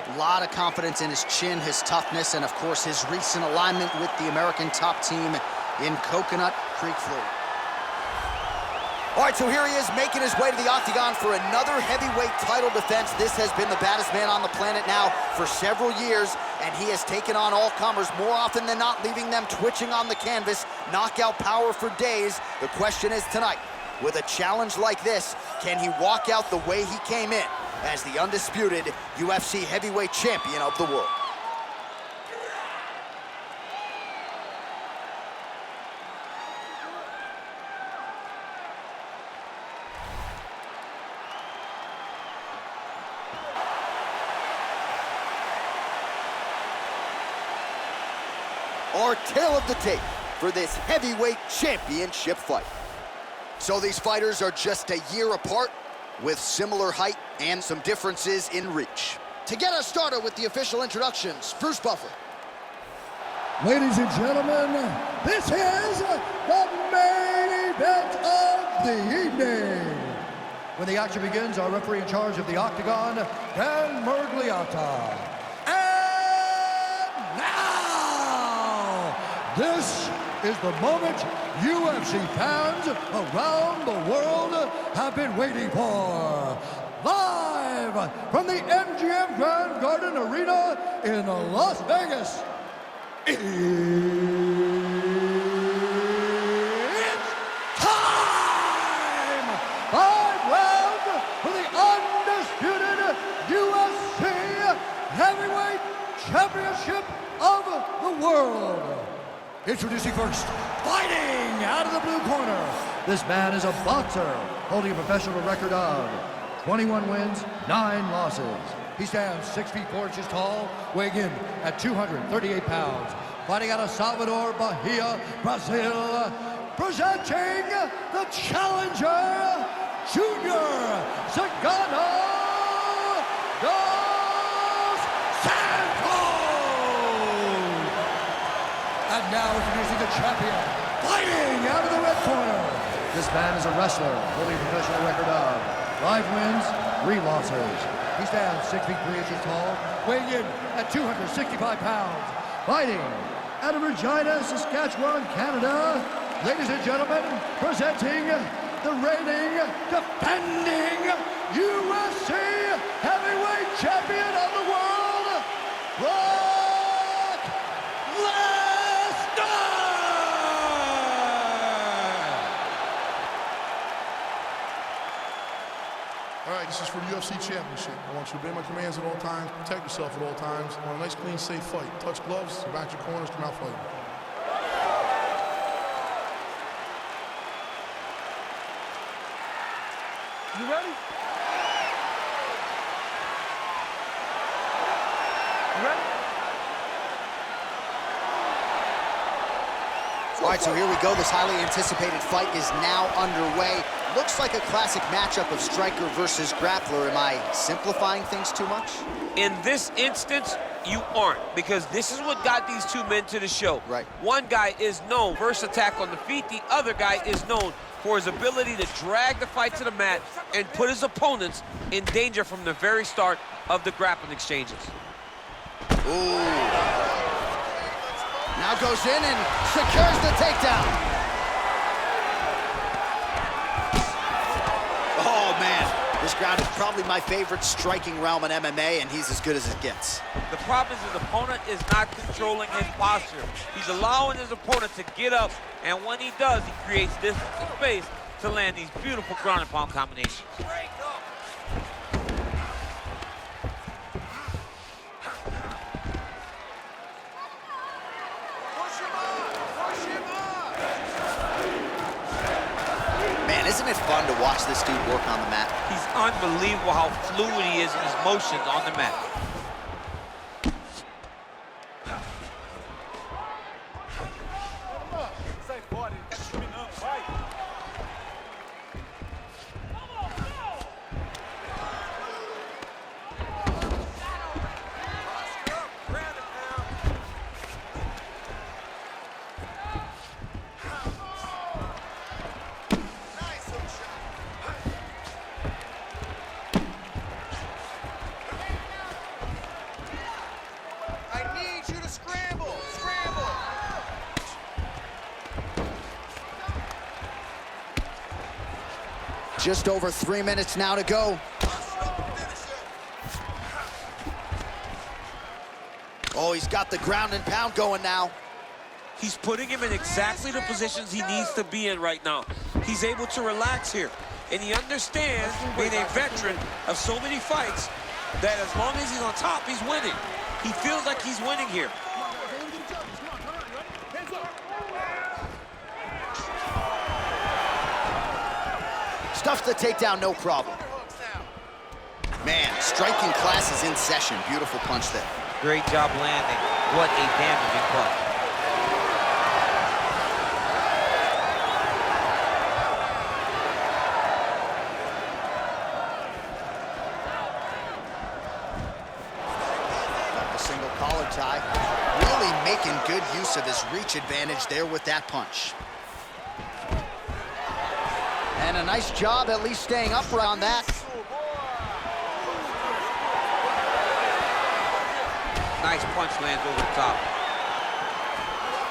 A lot of confidence in his chin, his toughness, and of course his recent alignment with the American top team in Coconut Creek, Florida. All right, so here he is making his way to the octagon for another heavyweight title defense. This has been the baddest man on the planet now for several years, and he has taken on all comers more often than not, leaving them twitching on the canvas. Knockout power for days. The question is tonight, with a challenge like this, can he walk out the way he came in as the undisputed UFC heavyweight champion of the world? Our tale of the tape for this heavyweight championship fight. So these fighters are just a year apart with similar height and some differences in reach. To get us started with the official introductions, Bruce Buffer. Ladies and gentlemen, this is the main event of the evening. When the action begins, our referee in charge of the octagon, Dan Mergliata. And now, this is the moment UFC fans around the world have been waiting for. Live from the MGM Grand Garden Arena in Las Vegas. It's time! 5 rounds for the undisputed UFC Heavyweight Championship of the world. Introducing first, fighting out of the blue corner. This man is a boxer, holding a professional record of 21 wins, 9 losses. He stands 6 feet 4 inches tall, weighing in at 238 pounds. Fighting out of Salvador, Bahia, Brazil. Presenting the challenger, Junior Cigano dos Santos. And now introducing the champion, fighting out of the red corner. This man is a wrestler, holding a professional record of 5 wins, 3 losses. He stands 6 feet 3 inches tall, weighing in at 265 pounds. Fighting out of Regina, Saskatchewan, Canada. Ladies and gentlemen, presenting the reigning, defending UFC heavyweight champion of the world, Brock Lesnar! All right, this is for the UFC Championship. I want you to obey my commands at all times, protect yourself at all times. I want a nice, clean, safe fight. Touch gloves, back your corners, come out fighting. You ready? You ready? All right, so here we go. This highly anticipated fight is now underway. Looks like a classic matchup of striker versus grappler. Am I simplifying things too much? In this instance, you aren't, because this is what got these two men to the show. Right. One guy is known for first attack on the feet. The other guy is known for his ability to drag the fight to the mat and put his opponents in danger from the very start of the grappling exchanges. Ooh. Now goes in and secures the takedown. Oh, man. This ground is probably my favorite striking realm in MMA, and he's as good as it gets. The problem is his opponent is not controlling his posture. He's allowing his opponent to get up, and when he does, he creates distance and space to land these beautiful ground and pound combinations. Man, isn't it fun to watch this dude work on the mat? He's unbelievable how fluid he is in his motions on the mat. Just over 3 minutes now to go. Oh, he's got the ground and pound going now. He's putting him in exactly the positions he needs to be in right now. He's able to relax here. And he understands, being a veteran of so many fights, that as long as he's on top, he's winning. He feels like he's winning here. Stuffs the takedown, no problem. Man, striking class is in session. Beautiful punch there. Great job landing. What a damaging punch. Got the single collar tie. Really making good use of his reach advantage there with that punch. And a nice job at least staying upright on that. Nice punch lands over the top.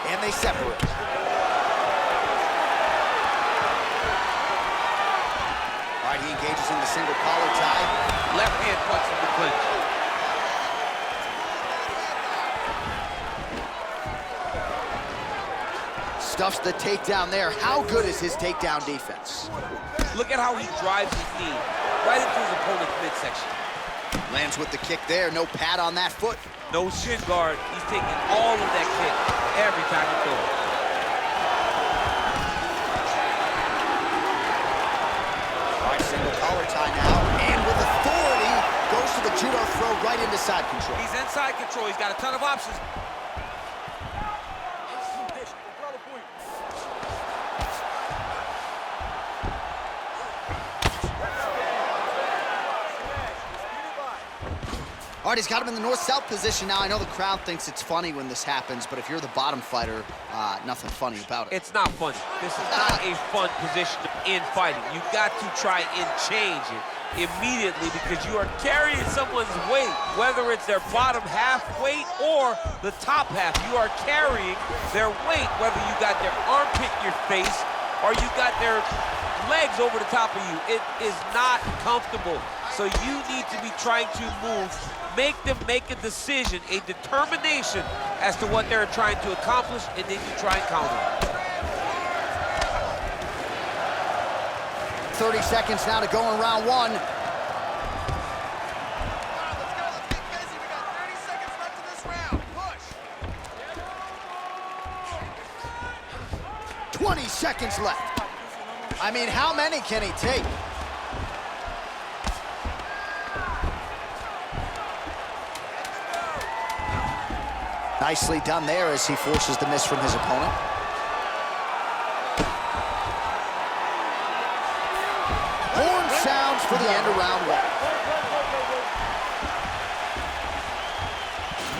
And they separate. All right, he engages in the single collar tie. Left hand punch from the clinch. Stuffs the takedown there. How good is his takedown defense? Look at how he drives his knee right into his opponent's midsection. Lands with the kick there. No pad on that foot. No shin guard. He's taking all of that kick every time he throws. All right, single collar tie now. And with authority, goes to the judo throw right into side control. He's inside control. He's got a ton of options. All right, he's got him in the north-south position now. I know the crowd thinks it's funny when this happens, but if you're the bottom fighter, nothing funny about it. It's not funny. This is not a fun position in fighting. You got to try and change it immediately because you are carrying someone's weight, whether it's their bottom half weight or the top half. You are carrying their weight, whether you got their armpit in your face or you got their legs over the top of you. It is not comfortable. So you need to be trying to move, make them make a decision, a determination as to what they're trying to accomplish, and then you try and counter. 30 seconds now to go in round one. Let's get busy. We got 30 seconds left in this round. Push. 20 seconds left. I mean, how many can he take? Nicely done there as he forces the miss from his opponent. Horn sounds for the end of round one.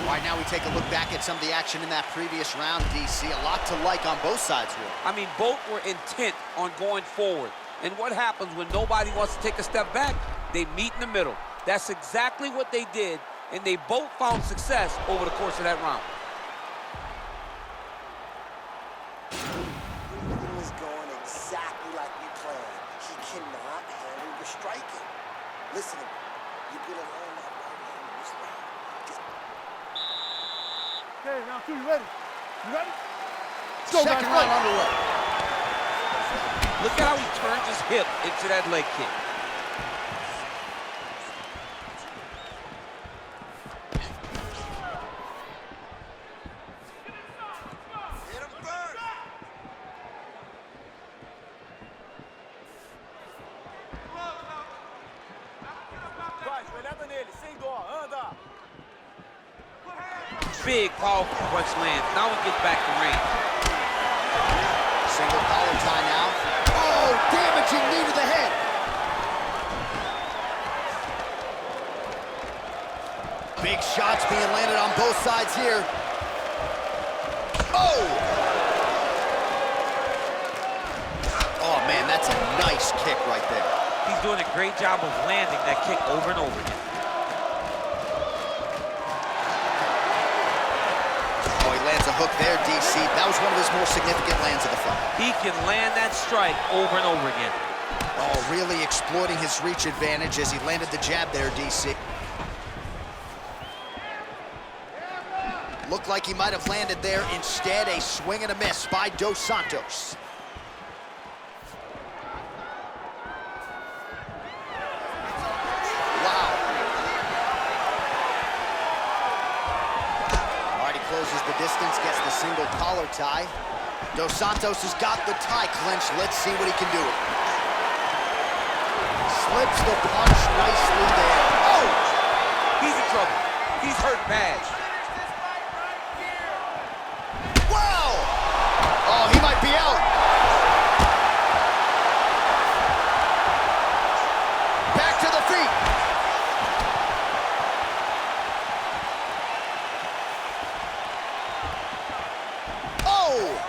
All right, now we take a look back at some of the action in that previous round, DC. A lot to like on both sides here. I mean, both were intent on going forward. And what happens when nobody wants to take a step back? They meet in the middle. That's exactly what they did, and they both found success over the course of that round. Everything is going exactly like we planned. He cannot handle your striking. Listen to me. You're gonna learn that right here in this round. Just... Okay, round two, you ready? You ready? Second round underway. Look at how he turns his hip into that leg kick. Hit him first. Vai, olhada nele, sem dó, anda. Big, powerful punch lands. Now he gets back to range. Single collar tie now. Oh, damaging knee to the head. Big shots being landed on both sides here. Oh! Oh, man, that's a nice kick right there. He's doing a great job of landing that kick over and over again. Oh, he lands a hook there, DC. That was one of his more significant lands of the fight. He can land that strike over and over again. Oh, really exploiting his reach advantage as he landed the jab there, DC. Looked like he might have landed there. Instead, a swing and a miss by Dos Santos. Wow. All right, he closes the distance, gets the single collar tie. Dos Santos has got the tie clinch. Let's see what he can do. Slips the punch nicely there. Oh! He's in trouble. He's hurt bad. Wow! Oh, he might be out. Back to the feet. Oh!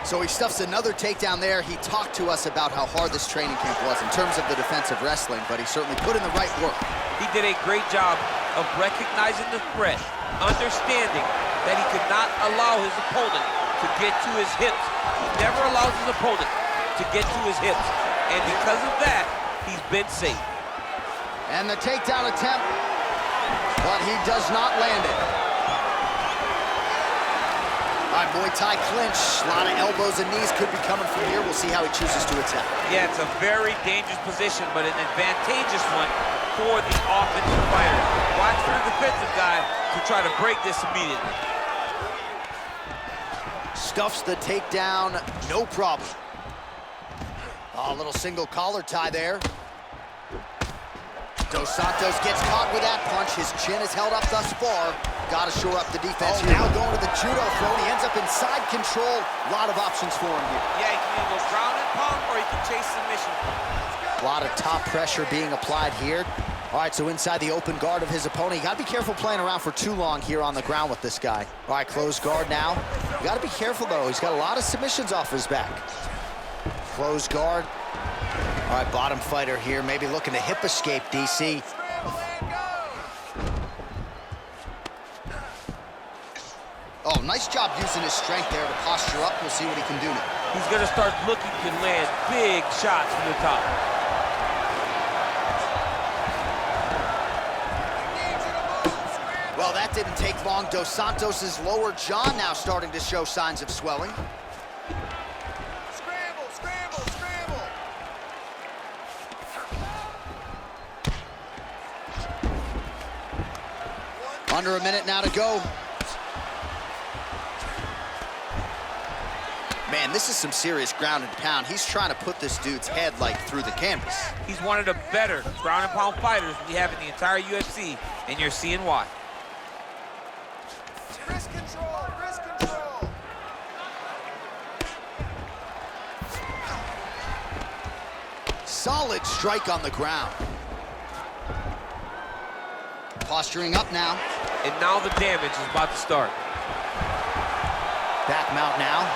So he stuffs another takedown there. He talked to us about how hard this training camp was in terms of the defensive wrestling, but he certainly put in the right work. He did a great job of recognizing the threat, understanding that he could not allow his opponent to get to his hips. He never allows his opponent to get to his hips. And because of that, he's been safe. And the takedown attempt, but he does not land it. All right, Muay Thai clinch. A lot of elbows and knees could be coming from here. We'll see how he chooses to attack. Yeah, it's a very dangerous position, but an advantageous one for the offensive fighter. Watch for the defensive guy to try to break this immediately. Stuffs the takedown, no problem. Oh, a little single collar tie there. Dos Santos gets caught with that punch. His chin is held up thus far. Got to shore up the defense here. Now going to the judo throw. He ends up inside control. A lot of options for him here. Yeah, he can either go ground and pound or he can chase submission. A lot of top pressure being applied here. All right, so inside the open guard of his opponent. You got to be careful playing around for too long here on the ground with this guy. All right, closed guard now. You got to be careful, though. He's got a lot of submissions off his back. Closed guard. All right, bottom fighter here, maybe looking to hip escape, DC. Oh, nice job using his strength there to posture up. We'll see what he can do now. He's going to start looking to land big shots from the top. Well, that didn't take long. Dos Santos' lower jaw now starting to show signs of swelling. Under a minute now to go. Man, this is some serious ground and pound. He's trying to put this dude's head, like, through the canvas. He's one of the better ground and pound fighters we have in the entire UFC, and you're seeing why. Wrist control, wrist control. Solid strike on the ground. Posturing up now. And now the damage is about to start. Back mount now.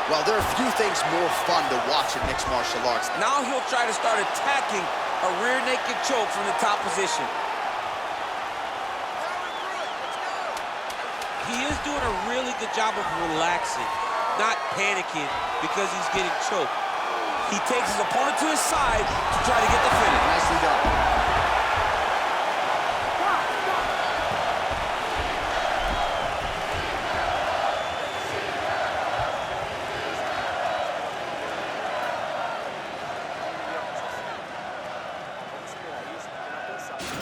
Well, there are few things more fun to watch in mixed martial arts. Now he'll try to start attacking a rear naked choke from the top position. He is doing a really good job of relaxing, not panicking because he's getting choked. He takes his opponent to his side to try to get the finish. Nicely done.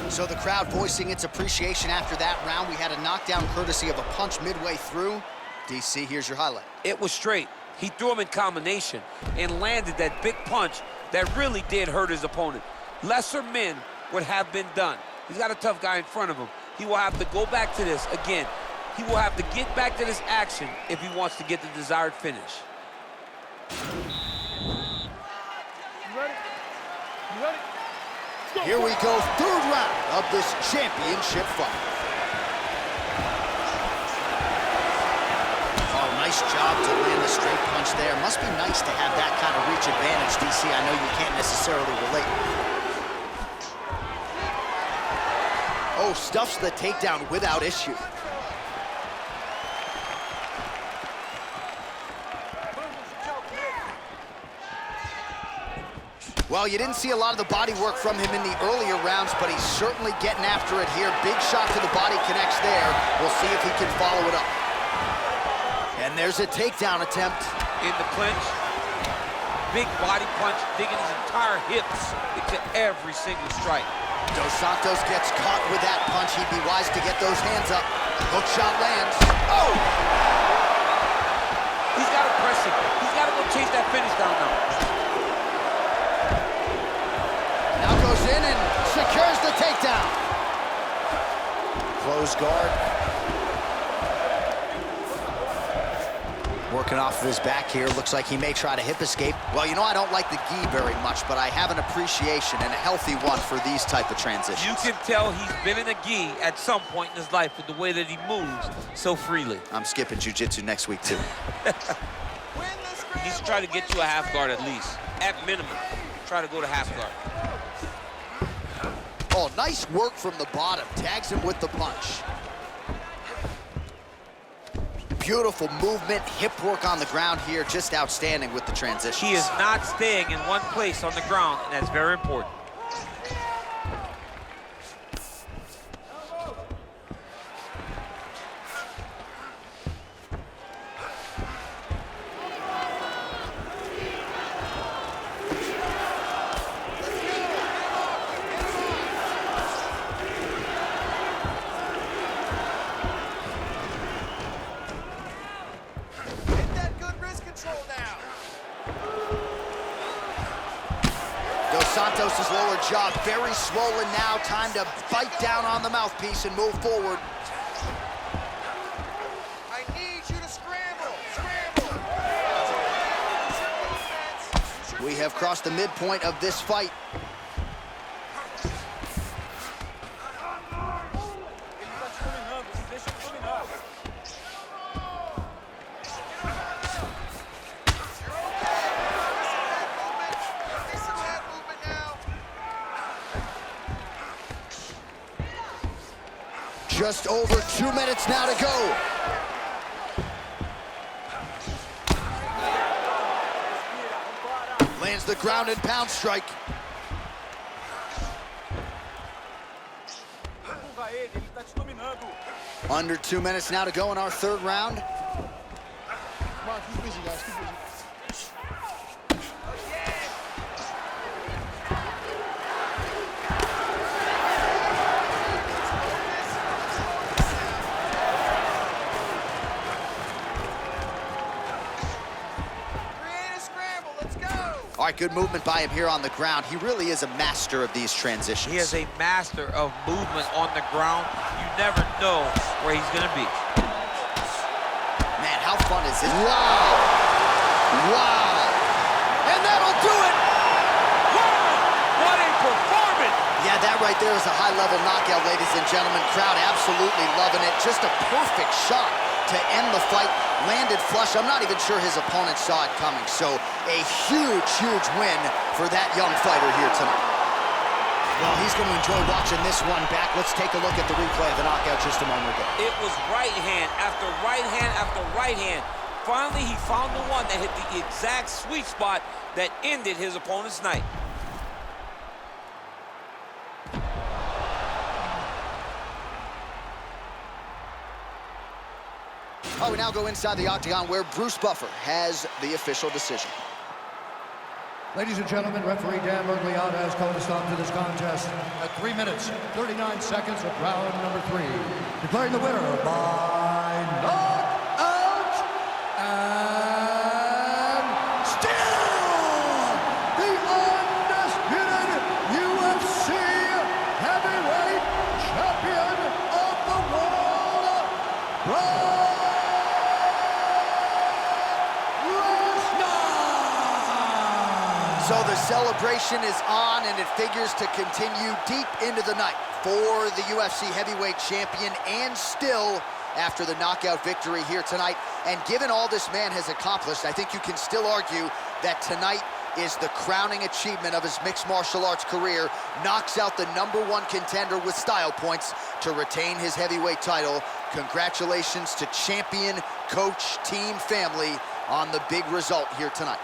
So the crowd voicing its appreciation after that round. We had a knockdown courtesy of a punch midway through. DC, here's your highlight. It was straight. He threw him in combination and landed that big punch that really did hurt his opponent. Lesser men would have been done. He's got a tough guy in front of him. He will have to go back to this again. He will have to get back to this action if he wants to get the desired finish. You ready? You ready? Here we go, third round of this championship fight. Oh, nice job to land the straight punch there. Must be nice to have that kind of reach advantage, DC. I know you can't necessarily relate. Oh, stuffs the takedown without issue. Well, you didn't see a lot of the body work from him in the earlier rounds, but he's certainly getting after it here. Big shot to the body connects there. We'll see if he can follow it up. And there's a takedown attempt. In the clinch, big body punch, digging his entire hips into every single strike. Dos Santos gets caught with that punch. He'd be wise to get those hands up. Hook shot lands. Oh! He's got to press him. He's got to go chase that finish down now. Now goes in and secures the takedown. Close guard. Working off of his back here. Looks like he may try to hip escape. Well, you know, I don't like the gi very much, but I have an appreciation, and a healthy one, for these type of transitions. You can tell he's been in a gi at some point in his life with the way that he moves so freely. I'm skipping jiu-jitsu next week, too. He needs to try to get to a half guard at least. At minimum, try to go to half guard. Oh, nice work from the bottom. Tags him with the punch. Beautiful movement, hip work on the ground here, just outstanding with the transition. He is not staying in one place on the ground, and that's very important. Santos' lower jaw very swollen now. Time to bite down on the mouthpiece and move forward. I need you to scramble. Scramble. We have crossed the midpoint of this fight. Just over 2 minutes now to go. Lands the ground and pound strike. Under 2 minutes now to go in our third round. Come on, keep busy, guys, keep busy. All right, good movement by him here on the ground. He really is a master of these transitions. He is a master of movement on the ground. You never know where he's going to be. Man, how fun is this? Wow. Wow. And that'll do it. Wow. What a performance. Yeah, that right there is a high-level knockout, ladies and gentlemen. Crowd absolutely loving it. Just a perfect shot to end the fight. Landed flush. I'm not even sure his opponent saw it coming. So a huge, huge win for that young fighter here tonight. Well, he's going to enjoy watching this one back. Let's take a look at the replay of the knockout just a moment ago. It was right hand after right hand after right hand. Finally, he found the one that hit the exact sweet spot that ended his opponent's night. Oh, we now go inside the octagon where Bruce Buffer has the official decision. Ladies and gentlemen, referee Dan Mergliata has called a stop to this contest at 3 minutes, 39 seconds of round number 3. Declaring the winner by knockout and still the undisputed UFC heavyweight champion of the world, Lesnar. So the celebration is on, and it figures to continue deep into the night for the UFC heavyweight champion, and still after the knockout victory here tonight. And given all this man has accomplished, I think you can still argue that tonight is the crowning achievement of his mixed martial arts career. Knocks out the #1 contender with style points to retain his heavyweight title. Congratulations to champion, coach, team, family on the big result here tonight.